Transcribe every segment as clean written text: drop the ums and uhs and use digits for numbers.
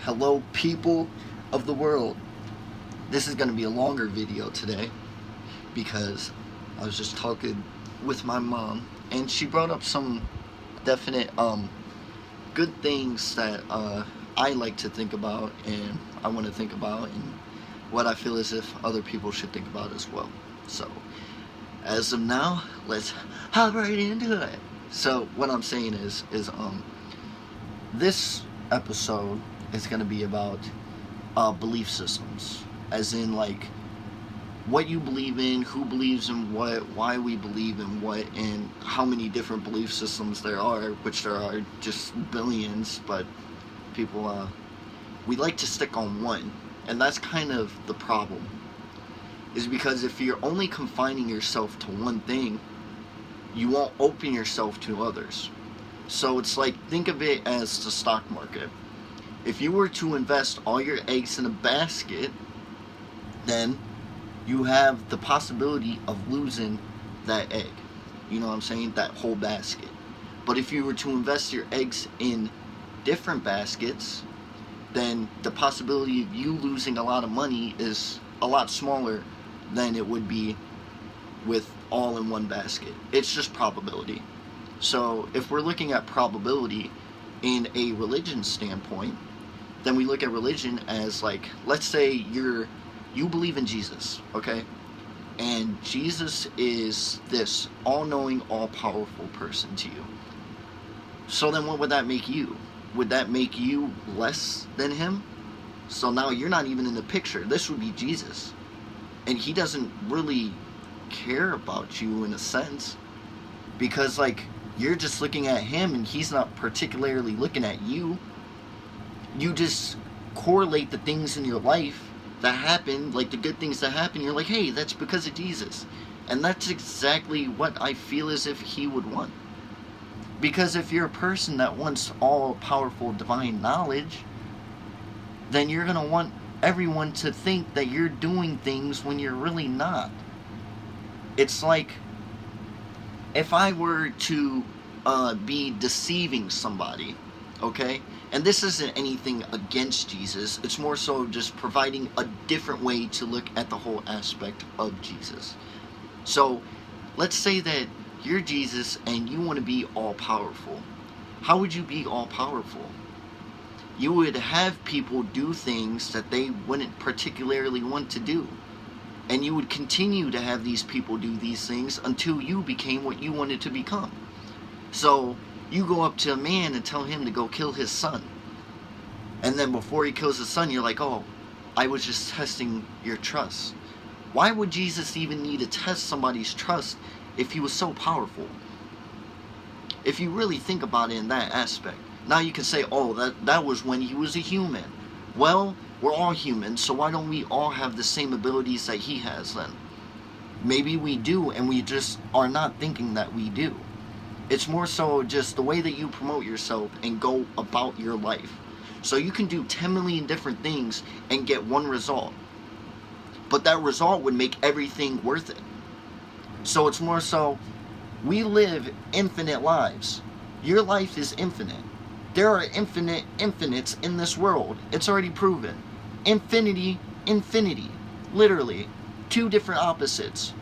Hello, people of the world. This is going to be a longer video today because I was just talking with my mom and she brought up some definite good things that I like to think about and I want to think about and what I feel as if other people should think about as well. So, as of now, let's hop right into it. So, what I'm saying is this episode is going to be about belief systems, as in like what you believe in, who believes in what, why we believe in what, and how many different belief systems there are, which there are just billions, but people, we like to stick on one, and that's kind of the problem, is because if you're only confining yourself to one thing, you won't open yourself to others. So it's like, think of it as the stock market. If you were to invest all your eggs in a basket, then you have the possibility of losing that egg. You know what I'm saying? That whole basket. But if you were to invest your eggs in different baskets, then the possibility of you losing a lot of money is a lot smaller than it would be with all in one basket. It's just probability. So if we're looking at probability in a religion standpoint, then we look at religion as like, let's say you believe in Jesus, okay? And Jesus is this all-knowing, all-powerful person to you. So then what would that make you? Would that make you less than him? So now you're not even in the picture. This would be Jesus. And he doesn't really care about you in a sense, because like you're just looking at him and he's not particularly looking at you. You just correlate the things in your life that happen, like the good things that happen, you're like, hey, that's because of Jesus. And that's exactly what I feel as if he would want. Because if you're a person that wants all-powerful divine knowledge, then you're going to want everyone to think that you're doing things when you're really not. It's like, if I were to be deceiving somebody, okay? And this isn't anything against Jesus. It's more so just providing a different way to look at the whole aspect of Jesus. So, let's say that you're Jesus and you want to be all-powerful. How would you be all-powerful? You would have people do things that they wouldn't particularly want to do. And you would continue to have these people do these things until you became what you wanted to become. So, you go up to a man and tell him to go kill his son. And then before he kills his son, you're like, oh, I was just testing your trust. Why would Jesus even need to test somebody's trust if he was so powerful? If you really think about it in that aspect. Now you can say, oh, that was when he was a human. Well, we're all humans, so why don't we all have the same abilities that he has then? Maybe we do, and we just are not thinking that we do. It's more so just the way that you promote yourself and go about your life. So you can do 10 million different things and get one result. But that result would make everything worth it. So it's more so, we live infinite lives. Your life is infinite. There are infinite infinites in this world. It's already proven. Infinity, infinity. Literally, two different opposites.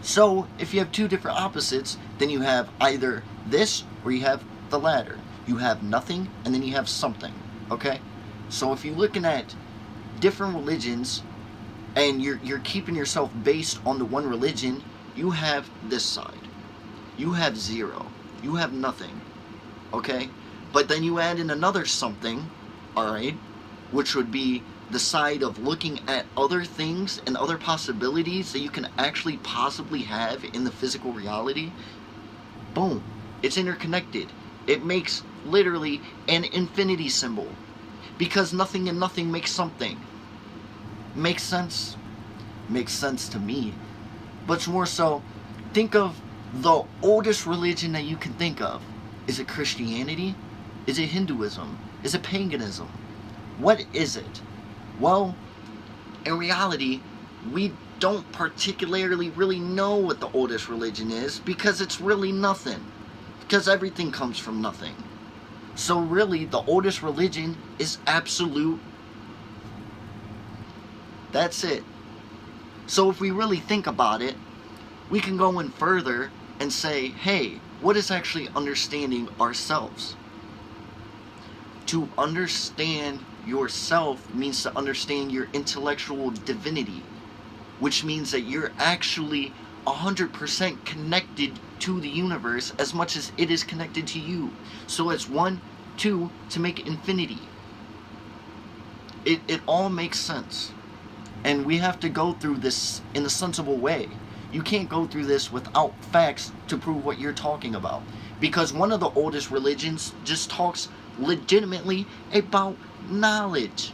So, if you have two different opposites, then you have either this or you have the latter. You have nothing and then you have something, okay? So if you're looking at different religions and you're keeping yourself based on the one religion, you have this side. You have zero. You have nothing, okay? But then you add in another something, alright, which would be the side of looking at other things and other possibilities that you can actually possibly have in the physical reality. Boom. It's interconnected. It makes literally an infinity symbol. Because nothing and nothing makes something. Makes sense? Makes sense to me. But it's more so, think of the oldest religion that you can think of. Is it Christianity? Is it Hinduism? Is it paganism? What is it? Well, in reality, we don't particularly really know what the oldest religion is because it's really nothing. Because everything comes from nothing. So really, the oldest religion is absolute. That's it. So if we really think about it, we can go in further and say, hey, what is actually understanding ourselves? To understand yourself means to understand your intellectual divinity, which means that you're actually 100% connected to the universe as much as it is connected to you. So it's 1, 2 to make infinity. It all makes sense. And we have to go through this in a sensible way. You can't go through this without facts to prove what you're talking about. Because one of the oldest religions just talks legitimately about knowledge.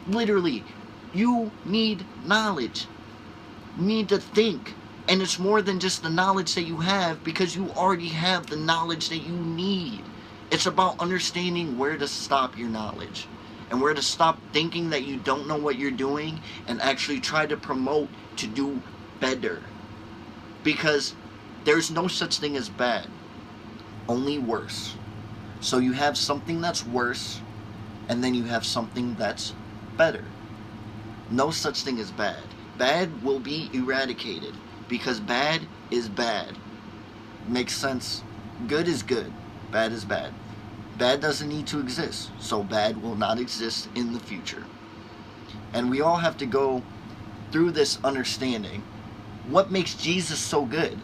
Literally, you need knowledge. You need to think. And it's more than just the knowledge that you have, because you already have the knowledge that you need. It's about understanding where to stop your knowledge. And where to stop thinking that you don't know what you're doing and actually try to promote to do better. Because there's no such thing as bad, only worse. So you have something that's worse, and then you have something that's better. No such thing as bad. Bad will be eradicated, because bad is bad. Makes sense? Good is good, bad is bad. Bad doesn't need to exist, so bad will not exist in the future. And we all have to go through this understanding. What makes Jesus so good?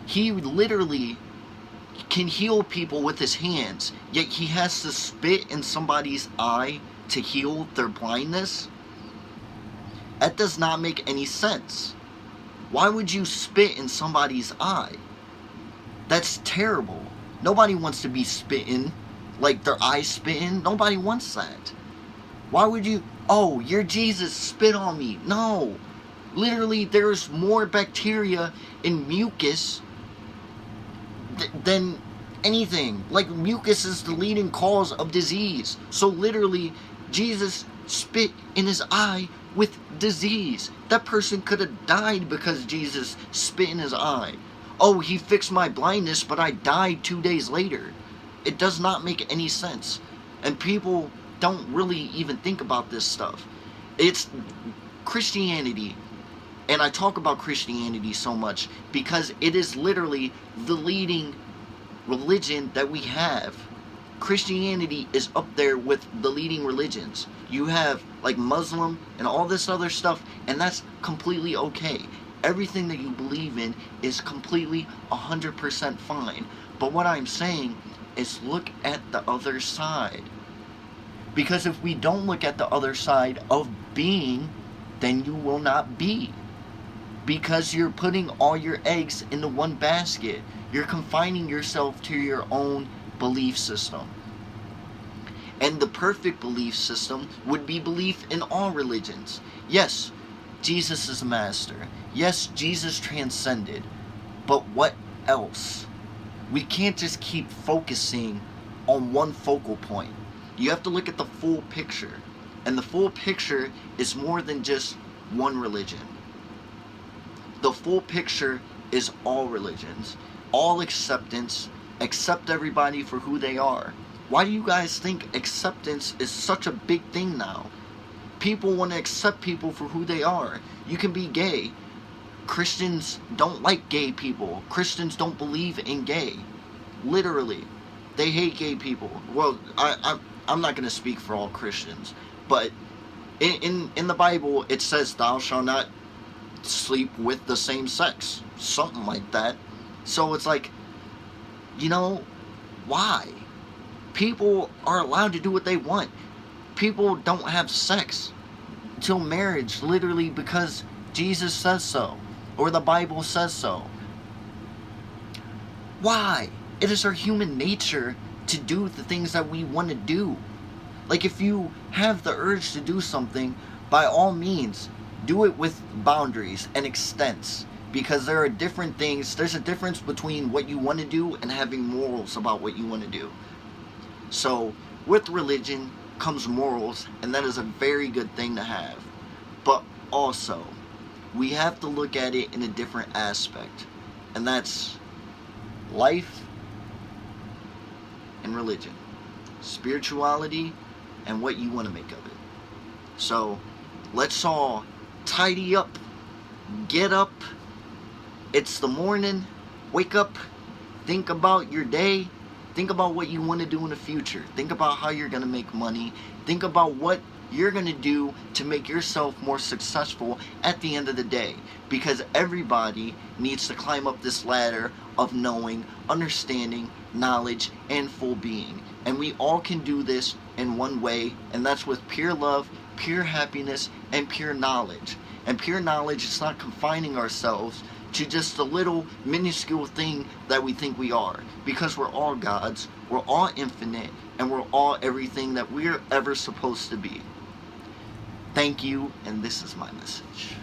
He literally can heal people with his hands, yet he has to spit in somebody's eye to heal their blindness? That does not make any sense. Why would you spit in somebody's eye? That's terrible. Nobody wants to be spitting, like their eyes spitting. Nobody wants that. Why would you, oh, you're Jesus, spit on me. No. Literally, there's more bacteria in mucus than anything. Like, mucus is the leading cause of disease. So literally, Jesus spit in his eye with disease. That person could have died because Jesus spit in his eye. Oh, he fixed my blindness, but I died 2 days later. It does not make any sense. And people don't really even think about this stuff. It's Christianity. And I talk about Christianity so much because it is literally the leading religion that we have. Christianity is up there with the leading religions. You have like Muslim and all this other stuff, and that's completely okay. Everything that you believe in is completely 100% fine. But what I'm saying is look at the other side. Because if we don't look at the other side of being, then you will not be. Because you're putting all your eggs into one basket. You're confining yourself to your own belief system. And the perfect belief system would be belief in all religions. Yes, Jesus is a master. Yes, Jesus transcended. But what else? We can't just keep focusing on one focal point. You have to look at the full picture. And the full picture is more than just one religion. The full picture is all religions. All acceptance. Accept everybody for who they are. Why do you guys think acceptance is such a big thing now? People want to accept people for who they are. You can be gay. Christians don't like gay people. Christians don't believe in gay. Literally. They hate gay people. Well, I'm not going to speak for all Christians. But in the Bible, it says, thou shalt not sleep with the same sex. Something like that. So it's like, you know, why? People are allowed to do what they want. People don't have sex till marriage, literally because Jesus says so, or the Bible says so. Why? It is our human nature to do the things that we want to do. Like, if you have the urge to do something, by all means, do it with boundaries and extents. Because there are different things, there's a difference between what you want to do and having morals about what you want to do. So, with religion comes morals, and that is a very good thing to have. But also, we have to look at it in a different aspect. And that's life and religion. spirituality, and what you want to make of it. So let's all tidy up, get up. It's the morning. Wake up. Think about your day. Think about what you want to do in the future. Think about how you're going to make money. Think about what you're going to do to make yourself more successful at the end of the day. Because everybody needs to climb up this ladder of knowing, understanding, knowledge, and full being. And we all can do this in one way, and that's with pure love, pure happiness, and pure knowledge. And pure knowledge is not confining ourselves to just a little minuscule thing that we think we are. Because we're all gods, we're all infinite, and we're all everything that we're ever supposed to be. Thank you, and this is my message.